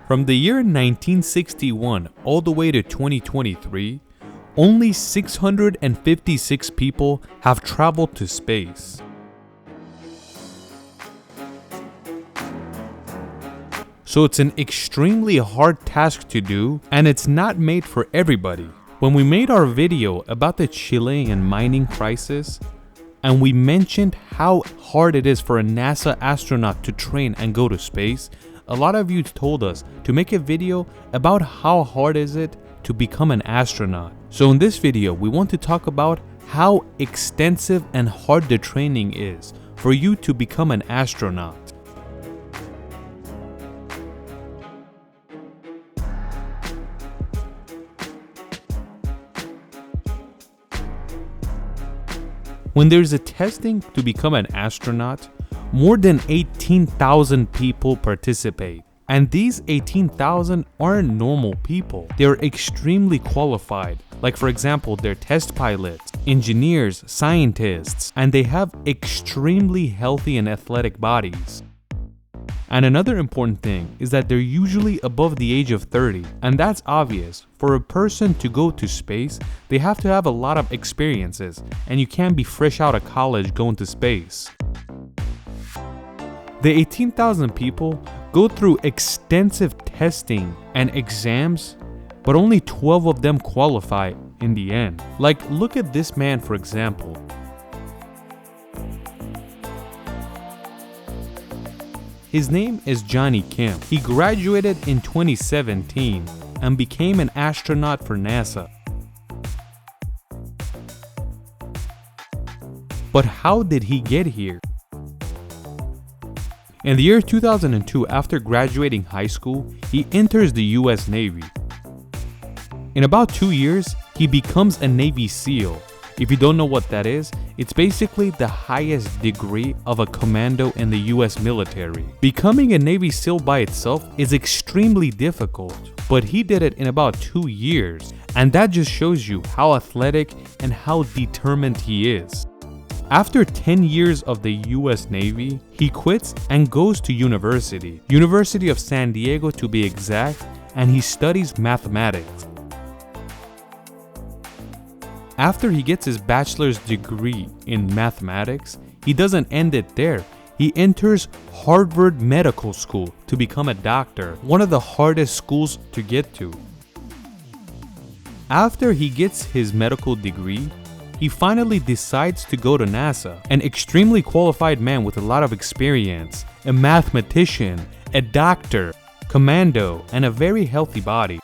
From the year 1961 all the way to 2023, only 656 people have traveled to space. So it's an extremely hard task to do, and it's not made for everybody. When we made our video about the Chilean mining crisis, and we mentioned how hard it is for a NASA astronaut to train and go to space, a lot of you told us to make a video about how hard is it to become an astronaut. So in this video, we want to talk about how extensive and hard the training is for you to become an astronaut. When there's a testing to become an astronaut, more than 18,000 people participate. And these 18,000 aren't normal people. They're extremely qualified. Like for example, they're test pilots, engineers, scientists, and they have extremely healthy and athletic bodies. And another important thing is that they're usually above the age of 30, and that's obvious. For a person to go to space, they have to have a lot of experiences, and you can't be fresh out of college going to space. The 18,000 people go through extensive testing and exams, but only 12 of them qualify in the end. Like, look at this man for example. His name is Johnny Kim. He graduated in 2017 and became an astronaut for NASA. But how did he get here? In the year 2002, after graduating high school, he enters the US Navy. In about 2 years, he becomes a Navy SEAL. If you don't know what that is, it's basically the highest degree of a commando in the US military. Becoming a Navy SEAL by itself is extremely difficult, but he did it in about 2 years, and that just shows you how athletic and how determined he is. After 10 years of the US Navy, he quits and goes to University of San Diego to be exact, and he studies mathematics. After he gets his bachelor's degree in mathematics, he doesn't end it there. He enters Harvard Medical School to become a doctor, one of the hardest schools to get to. After he gets his medical degree, he finally decides to go to NASA, an extremely qualified man with a lot of experience, a mathematician, a doctor, commando, and a very healthy body.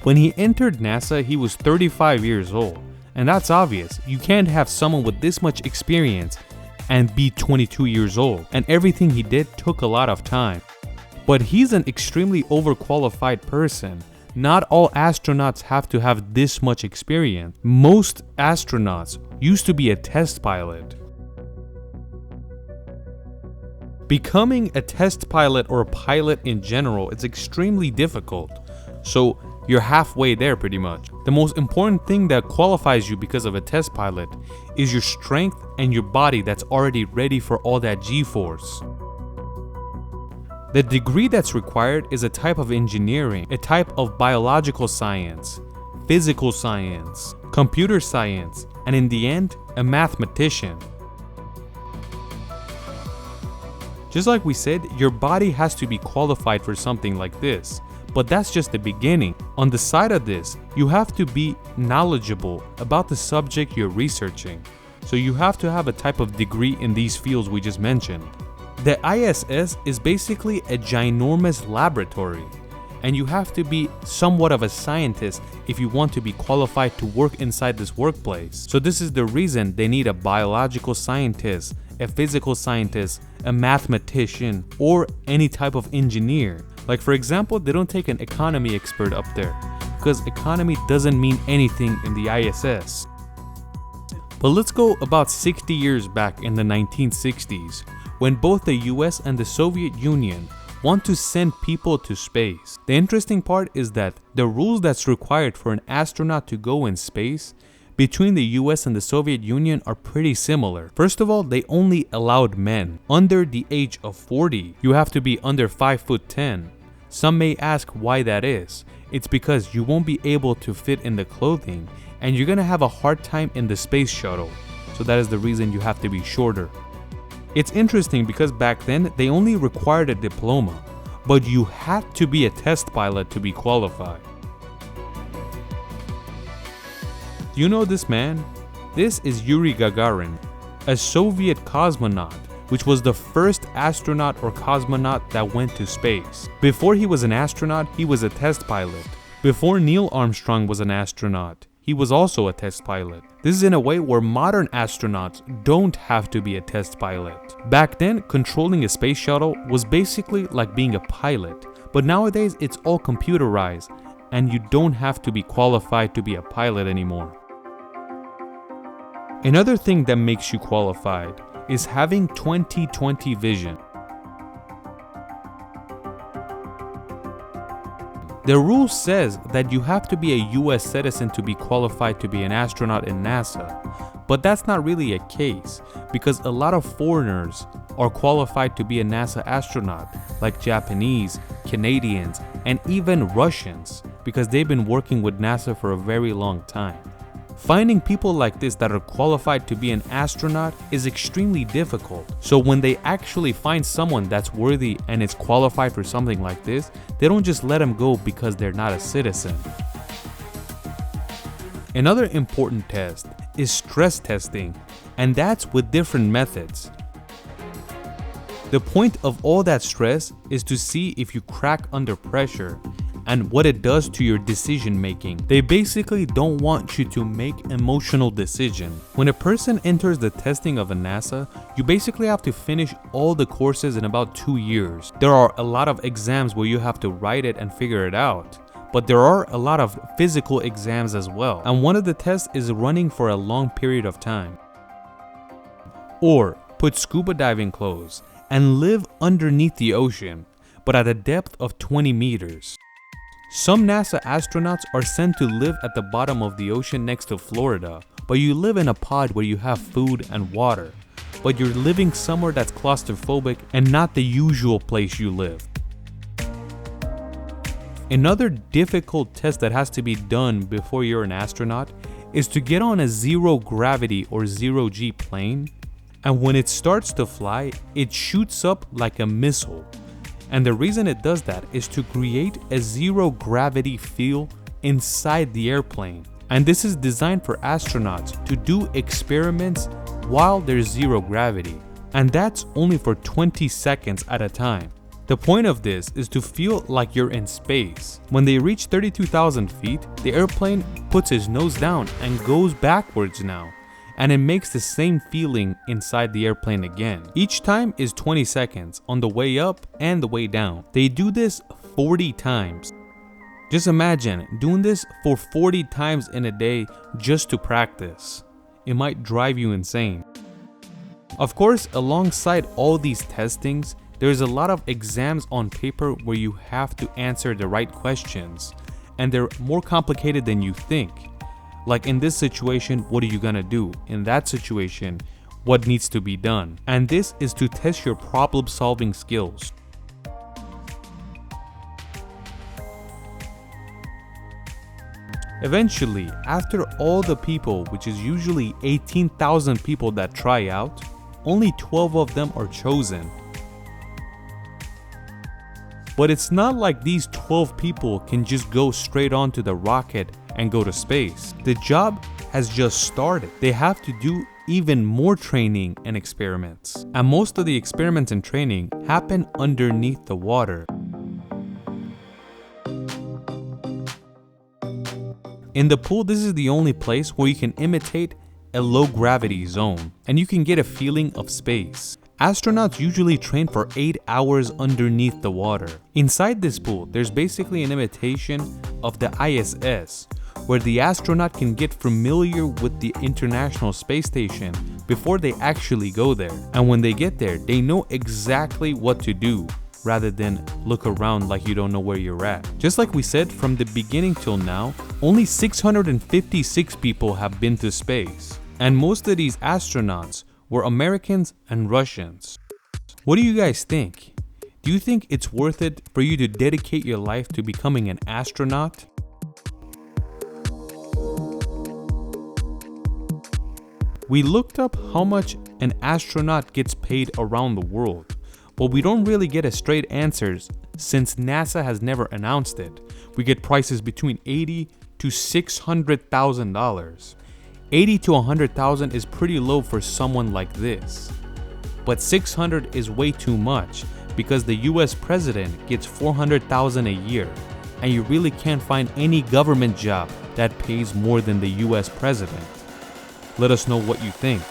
When he entered NASA, he was 35 years old, and that's obvious. You can't have someone with this much experience and be 22 years old, and everything he did took a lot of time. But he's an extremely overqualified person. Not all astronauts have to have this much experience. Most astronauts used to be a test pilot. Becoming a test pilot or a pilot in general is extremely difficult. So you're halfway there pretty much. The most important thing that qualifies you because of a test pilot is your strength and your body that's already ready for all that G-force. The degree that's required is a type of engineering, a type of biological science, physical science, computer science, and in the end, a mathematician. Just like we said, your body has to be qualified for something like this, but that's just the beginning. On the side of this, you have to be knowledgeable about the subject you're researching. So you have to have a type of degree in these fields we just mentioned. The ISS is basically a ginormous laboratory, and you have to be somewhat of a scientist if you want to be qualified to work inside this workplace. So this is the reason they need a biological scientist, a physical scientist, a mathematician, or any type of engineer. Like for example, they don't take an economy expert up there because economy doesn't mean anything in the ISS. But let's go about 60 years back in the 1960s, when both the US and the Soviet Union want to send people to space. The interesting part is that the rules that's required for an astronaut to go in space between the US and the Soviet Union are pretty similar. First of all, they only allowed men under the age of 40. You have to be under 5'10". Some may ask why that is. It's because you won't be able to fit in the clothing and you're gonna have a hard time in the space shuttle. So that is the reason you have to be shorter. It's interesting because back then they only required a diploma, but you had to be a test pilot to be qualified. Do you know this man? This is Yuri Gagarin, a Soviet cosmonaut, which was the first astronaut or cosmonaut that went to space. Before he was an astronaut, he was a test pilot. Before Neil Armstrong was an astronaut, he was also a test pilot. This is in a way where modern astronauts don't have to be a test pilot. Back then, controlling a space shuttle was basically like being a pilot, but nowadays it's all computerized and you don't have to be qualified to be a pilot anymore. Another thing that makes you qualified is having 20/20 vision. The rule says that you have to be a US citizen to be qualified to be an astronaut in NASA, but that's not really a case because a lot of foreigners are qualified to be a NASA astronaut, like Japanese, Canadians, and even Russians, because they've been working with NASA for a very long time. Finding people like this that are qualified to be an astronaut is extremely difficult. So when they actually find someone that's worthy and is qualified for something like this, they don't just let them go because they're not a citizen. Another important test is stress testing, and that's with different methods. The point of all that stress is to see if you crack under pressure and what it does to your decision making. They basically don't want you to make emotional decisions. When a person enters the testing of a NASA, you basically have to finish all the courses in about 2 years. There are a lot of exams where you have to write it and figure it out, but there are a lot of physical exams as well, and one of the tests is running for a long period of time. Or put scuba diving clothes and live underneath the ocean, but at a depth of 20 meters. Some NASA astronauts are sent to live at the bottom of the ocean next to Florida, but you live in a pod where you have food and water, but you're living somewhere that's claustrophobic and not the usual place you live. Another difficult test that has to be done before you're an astronaut is to get on a zero gravity or zero G plane, and when it starts to fly, it shoots up like a missile. And the reason it does that is to create a zero gravity feel inside the airplane. And this is designed for astronauts to do experiments while there's zero gravity. And that's only for 20 seconds at a time. The point of this is to feel like you're in space. When they reach 32,000 feet, the airplane puts its nose down and goes backwards now. And it makes the same feeling inside the airplane again. Each time is 20 seconds on the way up and the way down. They do this 40 times. Just imagine doing this for 40 times in a day just to practice. It might drive you insane. Of course, alongside all these testings, there's a lot of exams on paper where you have to answer the right questions, and they're more complicated than you think. Like in this situation, what are you gonna do? In that situation, what needs to be done? And this is to test your problem solving skills. Eventually, after all the people, which is usually 18,000 people that try out, only 12 of them are chosen. But it's not like these 12 people can just go straight onto the rocket and go to space. The job has just started. They have to do even more training and experiments. And most of the experiments and training happen underneath the water. In the pool, this is the only place where you can imitate a low gravity zone and you can get a feeling of space. Astronauts usually train for 8 hours underneath the water. Inside this pool, there's basically an imitation of the ISS, where the astronaut can get familiar with the International Space Station before they actually go there. And when they get there, they know exactly what to do, rather than look around like you don't know where you're at. Just like we said, from the beginning till now, Only 656 people have been to space, and most of these astronauts were Americans and Russians. What do you guys think? Do you think it's worth it for you to dedicate your life to becoming an astronaut? We looked up how much an astronaut gets paid around the world, but we don't really get a straight answers since NASA has never announced it. We get prices between $80,000 to $600,000. $80,000 to $100,000 is pretty low for someone like this, but $600,000 is way too much because the US president gets $400,000 a year, and you really can't find any government job that pays more than the US president. Let us know what you think.